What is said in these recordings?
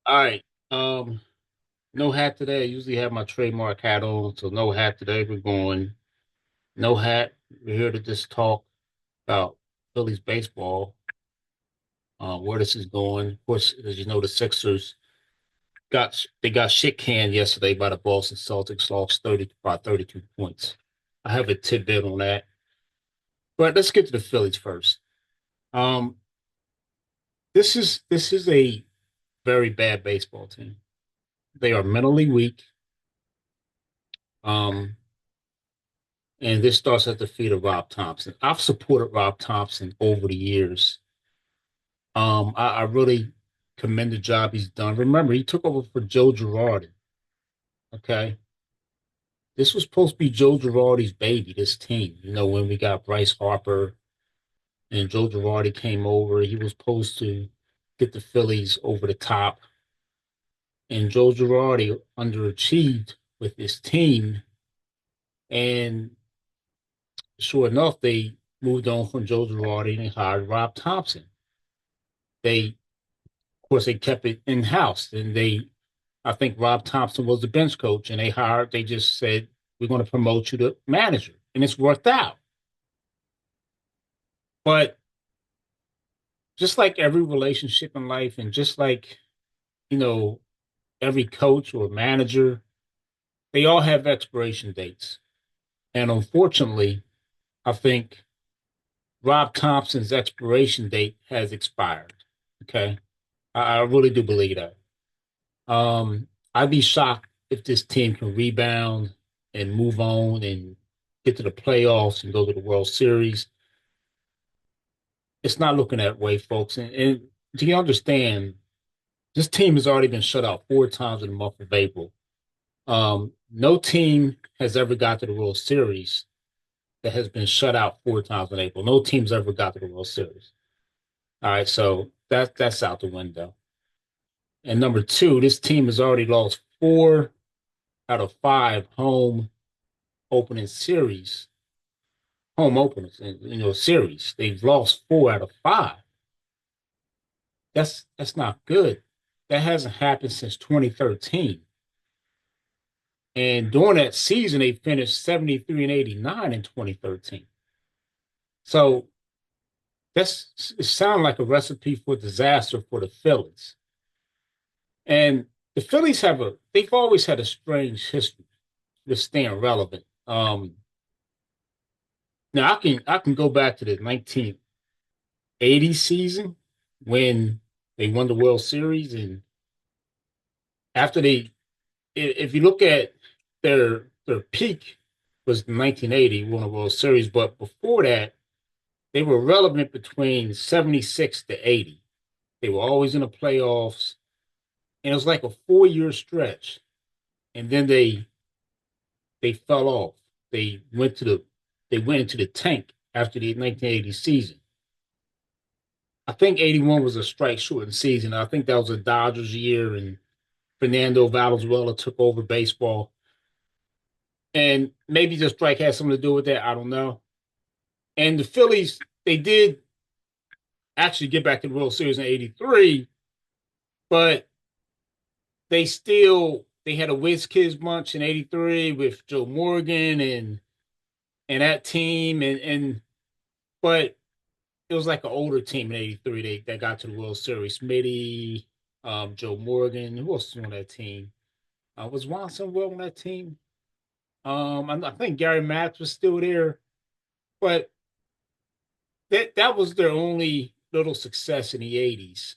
All right. Um, no hat today. I usually have my trademark hat on, so no hat today. We're going no hat. We're here to just talk about Phillies baseball, where this is going. Of course, as you know, the Sixers got shit canned yesterday by the Boston Celtics, lost 30 by 32 points. I have a tidbit on that. But let's get to the Phillies first. Um, this is a very bad baseball team. They are mentally weak. Um, And this starts at the feet of Rob Thompson. I've supported Rob Thompson over the years. I really commend the job he's done. Remember, he took over for Joe Girardi. Okay. This was supposed to be Joe Girardi's baby, this team. When we got Bryce Harper and Joe Girardi came over, he was supposed to get the Phillies over the top. And Joe Girardi underachieved with this team. And sure enough, they moved on from Joe Girardi and they hired Rob Thompson. They Of course, they kept it in house, and I think Rob Thompson was the bench coach, and they just said, "We're going to promote you to manager," and it's worked out. But just like every relationship in life, and just like you know, every coach or manager, they all have expiration dates, and unfortunately, I think Rob Thompson's expiration date has expired. Okay, I really do believe that. I'd be shocked if this team can rebound and move on and get to the playoffs and go to the World Series. It's not looking that way, folks. And do you understand? This team has already been shut out 4 times in the month of April. No team has ever got to the World Series that has been shut out 4 times in April. No team's ever got to the World Series. All right, so that's out the window. And number two, this team has already lost 4 out of 5 home openers and series. They've lost 4 out of 5. That's not good. That hasn't happened since 2013. And during that season, they finished 73 and 89 in 2013. So it sounds like a recipe for disaster for the Phillies. And the Phillies they've always had a strange history with staying relevant. Now I can go back to the 1980 season when they won the World Series, and after if you look at their peak was 1980, won a World Series, but before that they were relevant between 76 to 80. They were always in the playoffs, and it was like a 4 year stretch, and then they fell off. They went to the they went into the tank after the 1980 season. I think 81 was a strike shortened season. I think that was a Dodgers year, and Fernando Valenzuela took over baseball. And maybe the strike had something to do with that. I don't know. And the Phillies, they did actually get back to the World Series in '83, but they had a Whiz Kids bunch in '83 with Joe Morgan and that team, and but it was like an older team in '83 that got to the World Series. Smitty, Joe Morgan, who else was on that team? Was Watson well on that team? I think Gary Matz was still there, but that was their only little success in the '80s,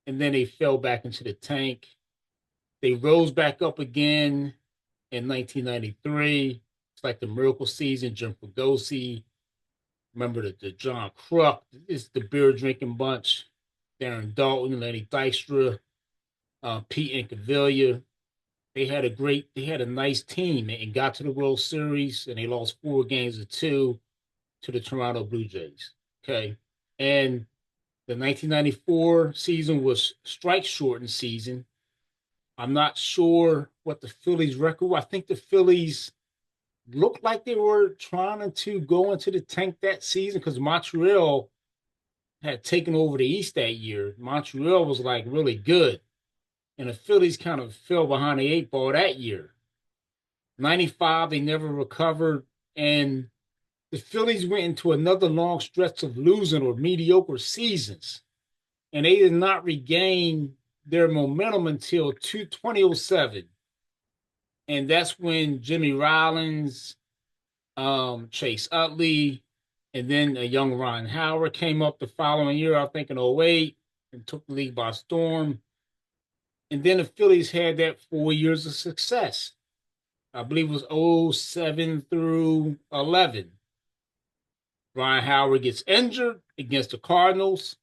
and then they fell back into the tank. They rose back up again in 1993. It's like the miracle season. Jim Fregosi, remember the John Kruk, it's the beer drinking bunch. Darren Dalton, Lenny Dykstra, Pete Incaviglia. They had a nice team and got to the World Series, and they lost 4 games to 2 to the Toronto Blue Jays. Okay, and the 1994 season was strike shortened season. I'm not sure what the Phillies record was. I think the Phillies looked like they were trying to go into the tank that season because Montreal had taken over the East that year. Montreal was like really good. and the Phillies kind of fell behind the eight ball that year. 95, they never recovered, and the Phillies went into another long stretch of losing or mediocre seasons, and they did not regain their momentum until 2007. And that's when Jimmy Rollins, Chase Utley, and then a young Ron Howard came up the following year, I think in '08, and took the league by storm. And then the Phillies had that 4 years of success. I believe it was '07 through 11. Ron Howard gets injured against the Cardinals,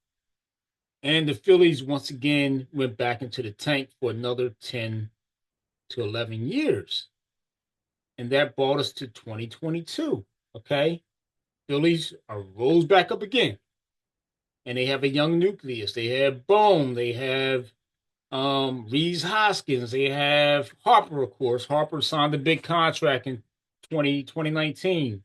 and the Phillies once again went back into the tank for another 10 to 11 years. And that brought us to 2022. Okay. Phillies are rose back up again. And they have a young nucleus. They have Bone. They have Reese Hoskins. They have Harper, of course. Harper signed a big contract in 2019.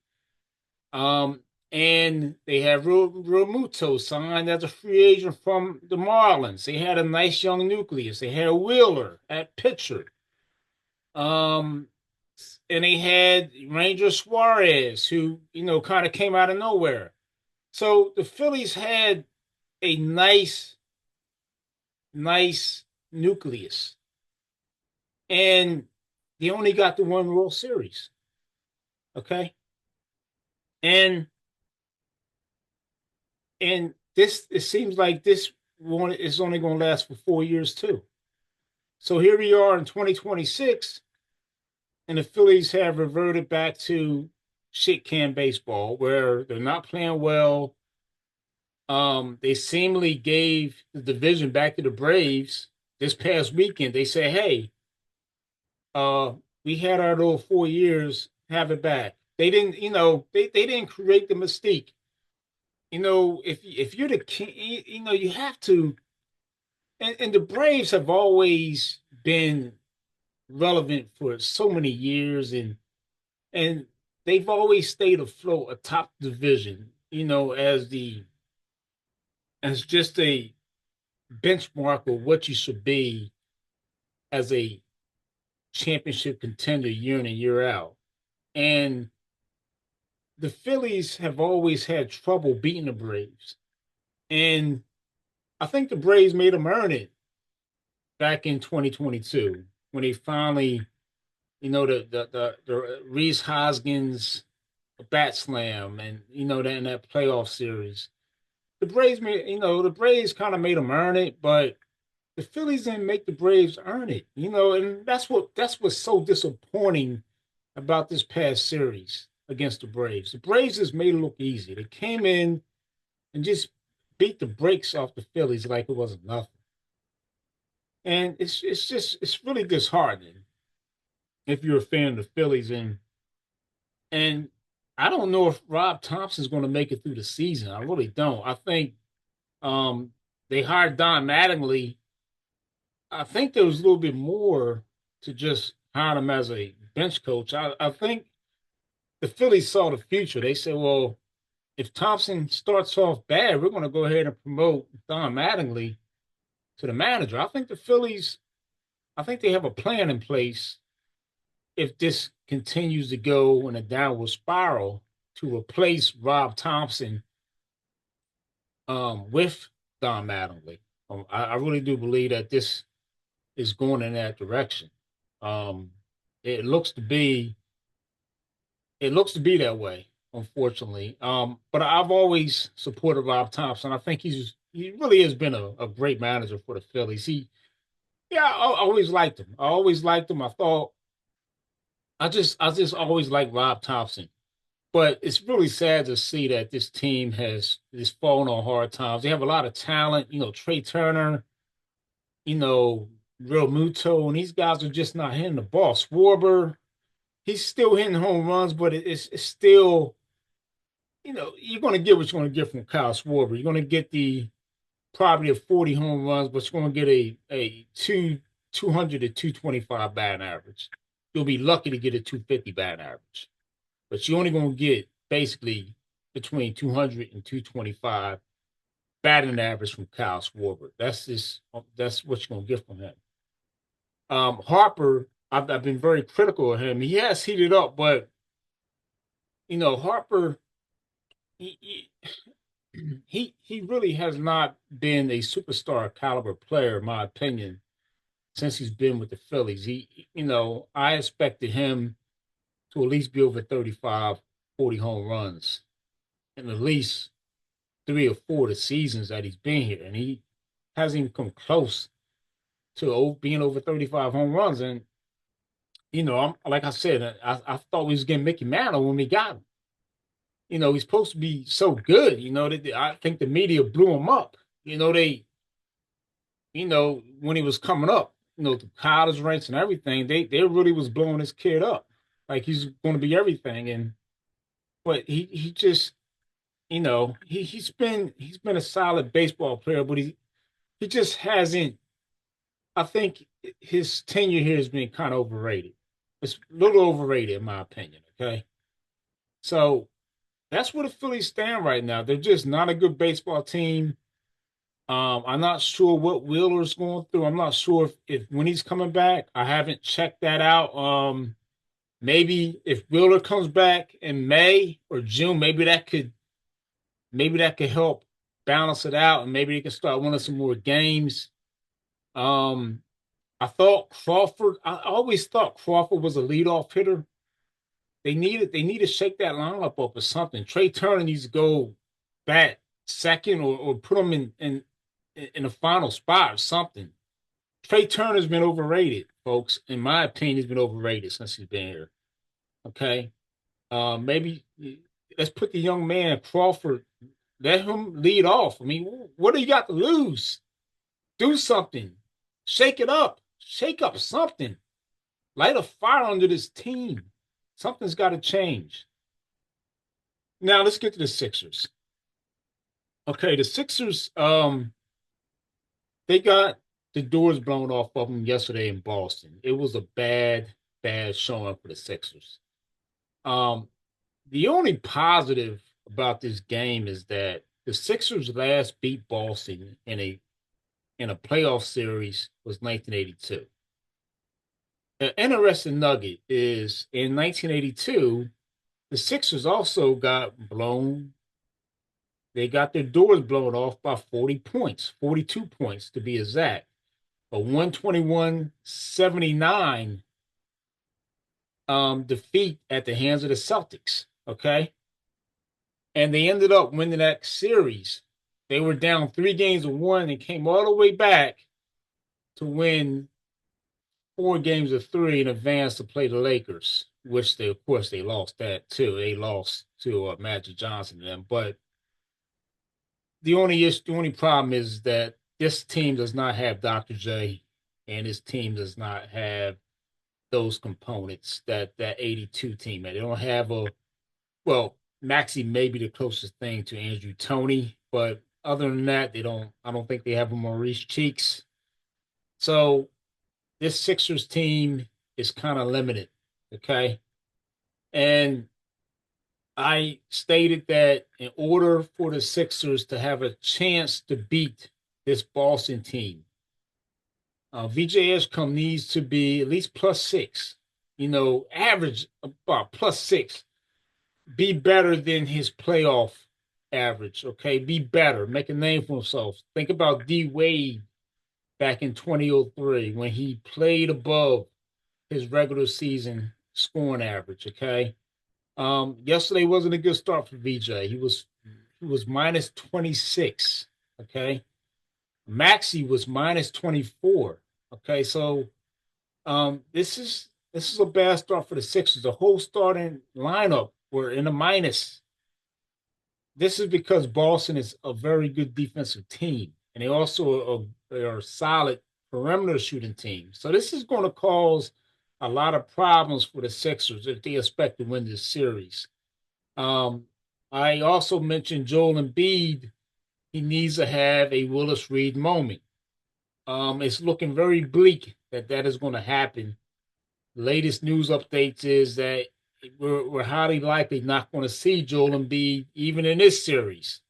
And they have Realmuto signed as a free agent from the Marlins. They had a nice young nucleus. They had Wheeler at pitcher. Um, and they had Ranger Suarez, who, kind of came out of nowhere. So the Phillies had a nice nucleus. And they only got the one World Series. Okay. And this, it seems like this one is only going to last for 4 years too. So here we are in 2026, and the Phillies have reverted back to shit can baseball, where they're not playing well. They seemingly gave the division back to the Braves this past weekend. They say, "Hey, we had our little 4 years, have it back." They didn't, they didn't create the mystique. If you're the king, you have to. And the Braves have always been relevant for so many years, and they've always stayed afloat atop division, as just a benchmark of what you should be as a championship contender year in and year out. And the Phillies have always had trouble beating the Braves. And I think the Braves made them earn it back in 2022 when they finally, the Reese Hoskins bat slam, and that in that playoff series. The Braves kind of made them earn it, but the Phillies didn't make the Braves earn it, and that's what's so disappointing about this past series against the Braves. The Braves just made it look easy. They came in and just beat the brakes off the Phillies like it wasn't nothing. And it's really disheartening if you're a fan of the Phillies, and I don't know if Rob Thompson's going to make it through the season. I really don't. I think um, they hired Don Mattingly. I think there was a little bit more to just hire him as a bench coach. I think the Phillies saw the future. They said, well, if Thompson starts off bad, we're going to go ahead and promote Don Mattingly to the manager. I think they have a plan in place if this continues to go in a downward spiral to replace Rob Thompson with Don Mattingly. I really do believe that this is going in that direction. Um, it looks to be that way, unfortunately. But I've always supported Rob Thompson. I think he really has been a great manager for the Phillies. I always liked him. I thought I just always liked Rob Thompson. But it's really sad to see that this team has fallen on hard times. They have a lot of talent, Trey Turner, you know, Real Muto, and these guys are just not hitting the ball. Schwarber, he's still hitting home runs, but it's still, you're going to get what you're going to get from Kyle Schwarber. You're going to get the probably of 40 home runs, but you're going to get a 200 to 225 batting average. You'll be lucky to get a 250 batting average, but you're only going to get basically between 200 and 225 batting average from Kyle Schwarber. That's what you're going to get from him. Harper, I've been very critical of him. He has heated up, but Harper, he, he he really has not been a superstar caliber player, in my opinion, since he's been with the Phillies. I expected him to at least be over 35, 40 home runs in at least 3 or 4 of the seasons that he's been here, and he hasn't even come close to being over 35 home runs. And I'm like I said, I thought we was getting Mickey Mantle when we got him. He's supposed to be so good. I think the media blew him up. When he was coming up, the college ranks and everything, they really was blowing this kid up, like he's going to be everything. And but he just, he's been a solid baseball player, but he just hasn't. I think his tenure here has been kind of overrated. It's a little overrated, in my opinion. Okay, so that's where the Phillies stand right now. They're just not a good baseball team. I'm not sure what Wheeler's going through. I'm not sure if when he's coming back. I haven't checked that out. Maybe if Wheeler comes back in May or June, maybe that could help balance it out, and maybe they can start winning some more games. Um, I thought Crawford. I always thought Crawford was a leadoff hitter. They need to shake that lineup up or something. Trey Turner needs to go bat second, or put him in the final spot or something. Trey Turner's been overrated, folks. In my opinion, he's been overrated since he's been here. Okay. Maybe let's put the young man Crawford, let him lead off. I mean, what do you got to lose? Do something. Shake it up. Shake up something. Light a fire under this team. Something's got to change. Now let's get to the Sixers. Okay, the Sixers, they got the doors blown off of them yesterday in Boston. It was a bad, bad showing for the Sixers. Um, the only positive about this game is that the Sixers last beat Boston in a playoff series was 1982. An interesting nugget is in 1982, the Sixers also got blown. They got their doors blown off by 40 points, 42 points to be exact. A 121-79 defeat at the hands of the Celtics. Okay. And they ended up winning that series. They were down 3 games to 1 and came all the way back to win 4 games to 3 and advance to play the Lakers, which of course, they lost that too. They lost to Magic Johnson and them. But the only problem is that this team does not have Dr. J, and this team does not have those components that 82 team had. They don't have well, Maxi may be the closest thing to Andrew Toney, but other than that, I don't think they have a Maurice Cheeks. So this Sixers team is kind of limited. Okay. And I stated that in order for the Sixers to have a chance to beat this Boston team, VJ Edgecombe needs to be at least +6, average about +6, be better than his playoff average. Okay. Be better, make a name for himself. Think about D Wade back in 2003 when he played above his regular season scoring average. Okay. Yesterday wasn't a good start for VJ. He was -26. Okay. Maxi was -24. Okay. So this is a bad start for the Sixers. The whole starting lineup were in a minus. This is because Boston is a very good defensive team, and they also are a solid perimeter shooting team. So this is going to cause a lot of problems for the Sixers if they expect to win this series. Um, I also mentioned Joel Embiid. He needs to have a Willis Reed moment. It's looking very bleak that is going to happen. The latest news updates is that we're highly likely not going to see Joel Embiid even in this series.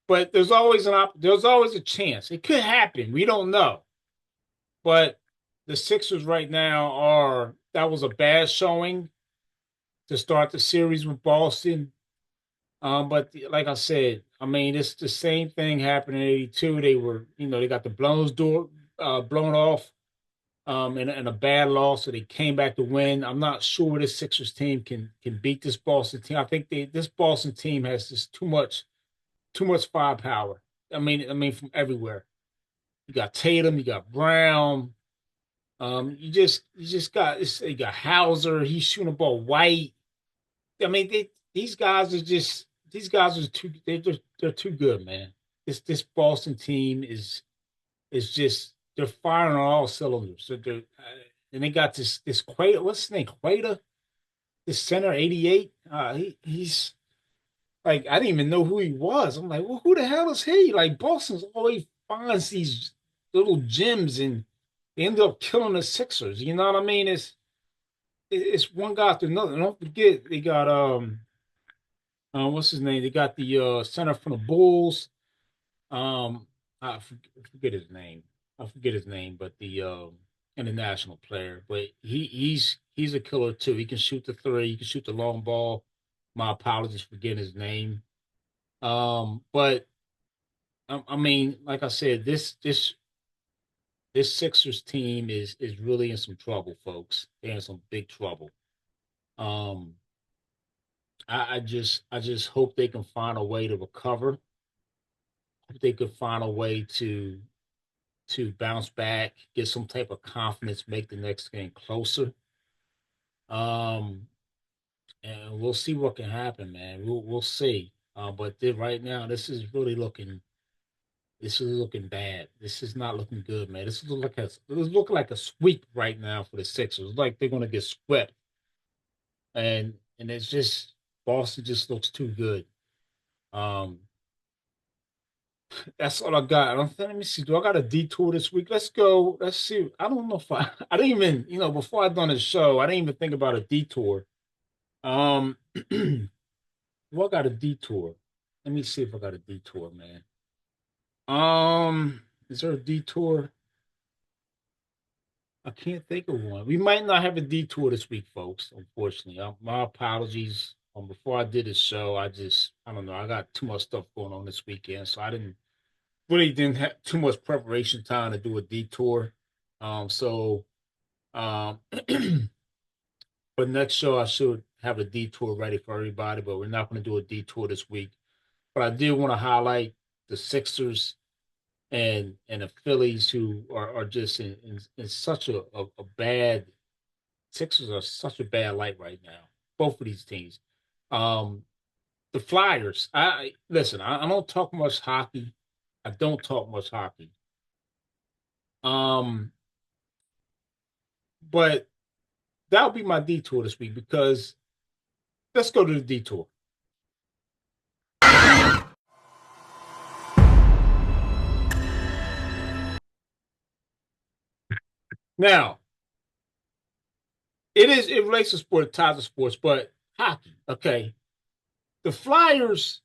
But there's always a chance. It could happen. We don't know. But the Sixers right now are that was a bad showing to start the series with Boston. But like I said, I mean, it's the same thing happened in '82. They were, they got the blown off, in a bad loss, so they came back to win. I'm not sure this Sixers team can beat this Boston team. I think this Boston team has just too much firepower. I mean, from everywhere. You got Tatum, you got Brown. You just got you got Hauser. He's shooting the ball white. I mean, these guys are too they're too good, man. This Boston team is just they're firing on all cylinders. And they got this Quater. What's his name? Quater, this center 88. He's like I didn't even know who he was. I'm like, well, who the hell is he? Like Boston's always finds these little gems and they end up killing the Sixers. You know what I mean? It's one guy after another. And don't forget they got what's his name? They got the center from the Bulls. Um, I forget his name. I forget his name, but the international player. But he's a killer too. He can shoot the three. He can shoot the long ball. My apologies for getting his name. But I mean, like I said, this Sixers team is really in some trouble, folks. They're in some big trouble. Um, I just hope they can find a way to recover. Hope they could find a way to bounce back, get some type of confidence, make the next game closer. Um, and we'll see what can happen, man. We'll see. But right now, this is looking bad. This is not looking good, man. This is looking like a sweep right now for the Sixers. Like they're gonna get swept, and it's just Boston just looks too good. Um, that's all I got. Let me see. Do I got a detour this week? Let's go. Let's see. I don't know if I didn't even, before I done the show, I didn't even think about a detour. Do I got a detour? Let me see if I got a detour, man. Is there a detour? I can't think of one. We might not have a detour this week, folks. Unfortunately, my apologies. Before I did the show, I don't know. I got too much stuff going on this weekend, so I didn't have too much preparation time to do a detour. So for next show, I should have a detour ready for everybody, but we're not going to do a detour this week. But I did want to highlight the Sixers and the Phillies, who are just in such a bad. Sixers are such a bad light right now. Both of these teams. Um, the Flyers. I listen. I don't talk much hockey. I don't talk much hockey. Um, but that'll be my detour this week because let's go to the detour. Now, it relates to sport, ties to sports, but hockey. Okay. The Flyers,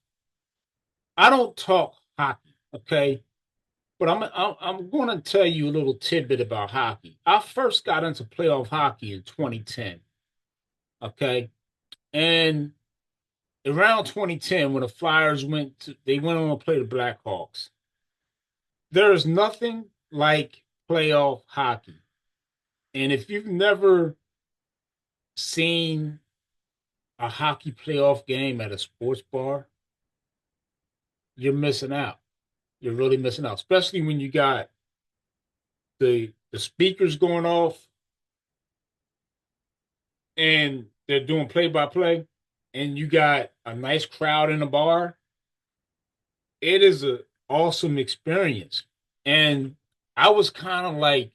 I don't talk hockey, okay? But I'm going to tell you a little tidbit about hockey. I first got into playoff hockey in 2010, okay? And around 2010 when the Flyers they went on to play the Blackhawks. There is nothing like playoff hockey. And if you've never seen a hockey playoff game at a sports bar, you're missing out. You're really missing out, especially when you got the speakers going off and they're doing play by play, and you got a nice crowd in the bar. It is an awesome experience. And I was kind of like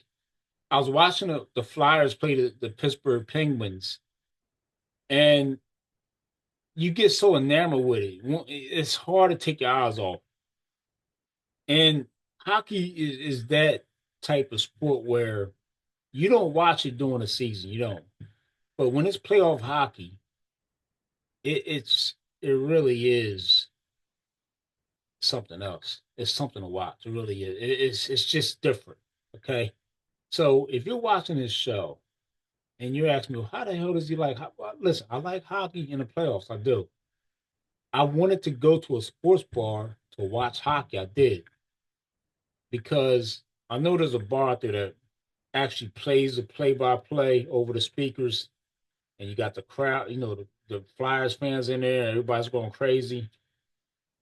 I was watching the Flyers play the Pittsburgh Penguins, and you get so enamored with it. It's hard to take your eyes off. And hockey is that type of sport where you don't watch it during the season. You don't. But when it's playoff hockey, it really is something else. It's something to watch. It really is. It's just different. Okay. So if you're watching this show and you ask me, well, how the hell does he like? Well, listen, I like hockey in the playoffs. I do. I wanted to go to a sports bar to watch hockey. I did because I know there's a bar out there that actually plays the play-by-play over the speakers, and you got the crowd, the Flyers fans in there, and everybody's going crazy.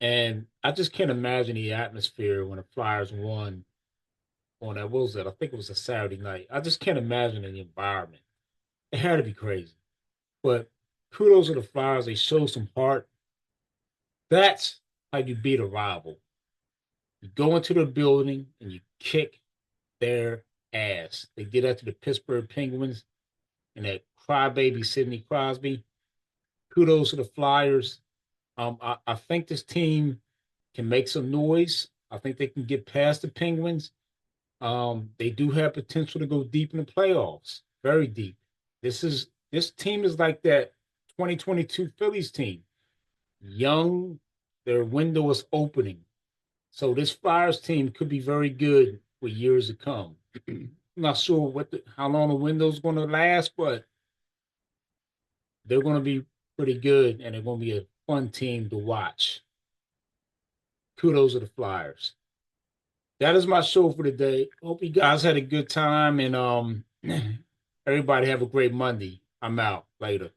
And I just can't imagine the atmosphere when the Flyers won on that. What was that? I think it was a Saturday night. I just can't imagine the environment. It had to be crazy. But kudos to the Flyers. They showed some heart. That's how you beat a rival. You go into the building and you kick their ass. They did that to the Pittsburgh Penguins and that crybaby Sidney Crosby. Kudos to the Flyers. I think this team can make some noise. I think they can get past the Penguins. They do have potential to go deep in the playoffs, very deep. This team is like that 2022 Phillies team, young. Their window is opening, so this Flyers team could be very good for years to come. I'm not sure how long the window is going to last, but they're going to be pretty good, and they're going to be a fun team to watch. Kudos to the Flyers. That is my show for today. Hope you guys had a good time, and everybody have a great Monday. I'm out later.